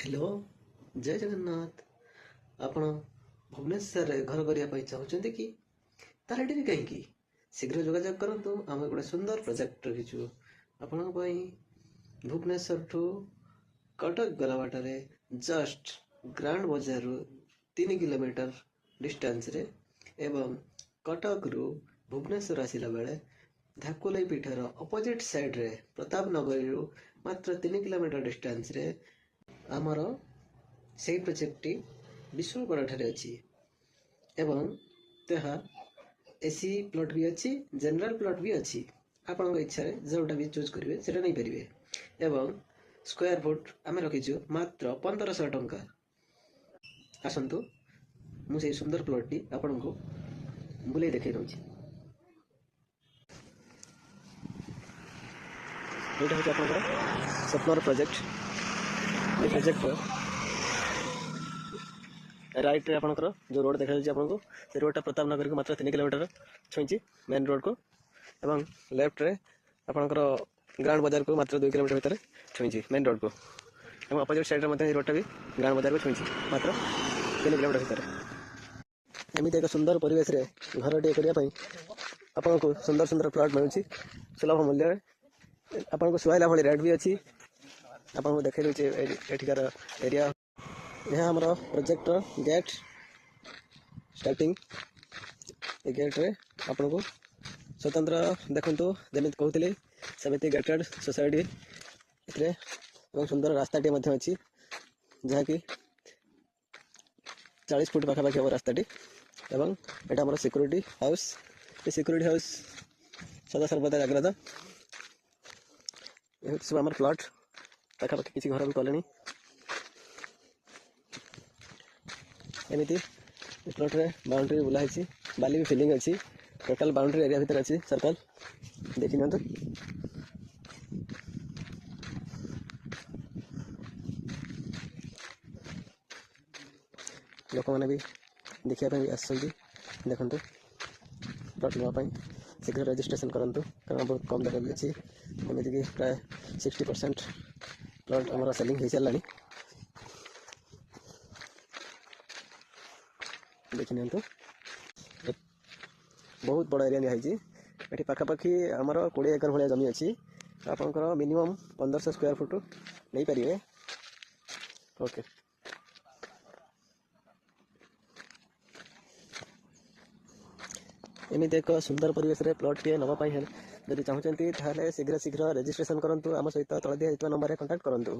Hello जय जगन्नाथ। ଆପଣ ଭୁବନେଶ୍ୱରରେ ଘର କରିବା ପାଇଁ ଚାହୁଁଛନ୍ତି କି? ତାହେଲେ ଡେରି କାହିଁକି? ଶୀଘ୍ର ଯୋଗାଯୋଗ କରନ୍ତୁ। ଆମେ ଗୋଟେ ସୁନ୍ଦର ପ୍ରୋଜେକ୍ଟ ରଖିଛୁ ଆପଣଙ୍କ ପାଇଁ। ଭୁବନେଶ୍ୱରଠୁ କଟକ ଗଲା ବାଟରେ ଜଷ୍ଟ ଗ୍ରାଣ୍ଡ ବଜାରରୁ 3 କିଲୋମିଟର ଡିଷ୍ଟାନ୍ସରେ ଏବଂ କଟକରୁ ଭୁବନେଶ୍ୱର ଆସିଲା ବେଳେ ଧାକୁଲେଇ ପୀଠର ଅପୋଜିଟ୍ ସାଇଡ଼୍ରେ ପ୍ରତାପ ନଗରୀରୁ ମାତ୍ର 3 କିଲୋମିଟର ଡିଷ୍ଟାନ୍ସରେ ଆମର ସେହି ପ୍ରୋଜେକ୍ଟଟି ବିଶ୍ୱଗଡ଼ାଠାରେ ଅଛି ଏବଂ ତାହା ଏସି ପ୍ଲଟ୍ ବି ଅଛି, ଜେନେରାଲ ପ୍ଲଟ୍ ବି ଅଛି। ଆପଣଙ୍କ ଇଚ୍ଛାରେ ଯେଉଁଟା ବି ଚୁଜ୍ କରିବେ ସେଇଟା ନେଇପାରିବେ ଏବଂ ସ୍କୋୟାର ଫୁଟ୍ ଆମେ ରଖିଛୁ ମାତ୍ର 1500 ଟଙ୍କା। ଆସନ୍ତୁ, ମୁଁ ସେହି ସୁନ୍ଦର ପ୍ଲଟ୍ଟି ଆପଣଙ୍କୁ ବୁଲେଇ ଦେଖାଇ ଦେଉଛି। ଏଇଟା ହେଉଛି ଆପଣଙ୍କର ସ୍ୱପ୍ନର ପ୍ରୋଜେକ୍ଟ। এই ପ୍ରୋଜେକ୍ଟର ରାଇଟ୍ରେ ଆପଣଙ୍କର ଯେଉଁ ରୋଡ଼ ଦେଖାଯାଉଛି ଆପଣଙ୍କୁ, ସେ ରୋଡ଼ଟା ପ୍ରତାପ ନଗରୀକୁ ମାତ୍ର 3 କିଲୋମିଟର ଛୁଇଁଛି ମେନ୍ ରୋଡ଼କୁ, ଏବଂ ଲେଫ୍ଟରେ ଆପଣଙ୍କର ଗ୍ରାଣ୍ଡ ବଜାରକୁ ମାତ୍ର 2 କିଲୋମିଟର ଭିତରେ ଛୁଇଁଛି ମେନ୍ ରୋଡ଼କୁ, ଏବଂ ଅପୋଜିଟ୍ ସାଇଡ଼୍ରେ ମଧ୍ୟ এই ରୋଡ଼ଟା ବି ଗ୍ରାଣ୍ଡ ବଜାରକୁ ଛୁଇଁଛି ମାତ୍ର 3 କିଲୋମିଟର ଭିତରେ। ଏମିତି ଏକ ସୁନ୍ଦର ପରିବେଶରେ ଘରଟିଏ କରିବା ପାଇଁ ଆପଣଙ୍କୁ ସୁନ୍ଦର ସୁନ୍ଦର ପ୍ଲଟ୍ ମିଳୁଛି ସୁଲଭ ମୂଲ୍ୟରେ। ଆପଣଙ୍କୁ ସୁହାଇଲା ଭଳି ରେଟ୍ ବି ଅଛି। ଆପଣଙ୍କୁ ଦେଖାଇ ଦେଉଛି ଏଠିକାର ଏରିଆ। ଏହା ଆମର ପ୍ରୋଜେକ୍ଟର ଗେଟ୍ ଷ୍ଟାର୍ଟିଂ। ଏ ଗେଟ୍ରେ ଆପଣଙ୍କୁ ସ୍ୱତନ୍ତ୍ର ଦେଖନ୍ତୁ, ଯେମିତି କହୁଥିଲି ସେମିତି ଗେଟେଡ଼ ସୋସାଇଟି ଏଥିରେ, ଏବଂ ସୁନ୍ଦର ରାସ୍ତାଟିଏ ମଧ୍ୟ ଅଛି ଯାହାକି 40 ଫୁଟ ପାଖାପାଖି ହେବ ରାସ୍ତାଟି। ଏବଂ ଏଇଟା ଆମର ସିକ୍ୟୁରିଟି ହାଉସ୍। ଏ ସିକ୍ୟୁରିଟି ହାଉସ୍ ସଦାସର୍ବଦା ଜାଗ୍ରତ। ଏ ହେଉଛି ସବୁ ଆମର ପ୍ଲଟ୍। ପାଖାପାଖି କିଛି ଘର ବି କଲେଣି। ଏମିତି ପ୍ଲଟ୍ରେ ବାଉଣ୍ଡ୍ରି ବୁଲା ହେଇଛି, ବାଲି ବି ଫିଲିଂ ଅଛି। ଟୋଟାଲ୍ ବାଉଣ୍ଡ୍ରି ଏରିଆ ଭିତରେ ଅଛି ସର୍କଲ୍, ଦେଖି ନିଅନ୍ତୁ। ଲୋକମାନେ ବି ଦେଖିବା ପାଇଁ ବି ଆସୁଛନ୍ତି। ଦେଖନ୍ତୁ, ପ୍ଲଟ୍ ନେବା ପାଇଁ ଶୀଘ୍ର ରେଜିଷ୍ଟ୍ରେସନ୍ କରନ୍ତୁ, କାରଣ ବହୁତ କମ୍ ଦର ବି ଅଛି। ଏମିତିକି ପ୍ରାୟ 60% ପ୍ଲଟ୍ ଆମର ସେଲିଂ ହେଇସାରିଲାଣି। ଦେଖି ନିଅନ୍ତୁ, ବହୁତ ବଡ଼ ଏରିଆ ନିଆହେଇଛି। ଏଠି ପାଖାପାଖି ଆମର 20 ଏକର ଭଳିଆ ଜମି ଅଛି। ଆପଣଙ୍କର ମିନିମମ୍ 1500 ସ୍କୋୟାର ଫୁଟ ନେଇପାରିବେ। ଓକେ, ଏମିତି ଏକ ସୁନ୍ଦର ପରିବେଶରେ ପ୍ଲଟ୍ଟିଏ ନେବା ପାଇଁ ହେଲେ ଯଦି ଚାହୁଁଛନ୍ତି ତାହେଲେ ଶୀଘ୍ର ରେଜିଷ୍ଟ୍ରେସନ୍ କରନ୍ତୁ। ଆମ ସହିତ ତଳେ ଦିଆଯାଇଥିବା ନମ୍ବରରେ କଣ୍ଟାକ୍ଟ କରନ୍ତୁ।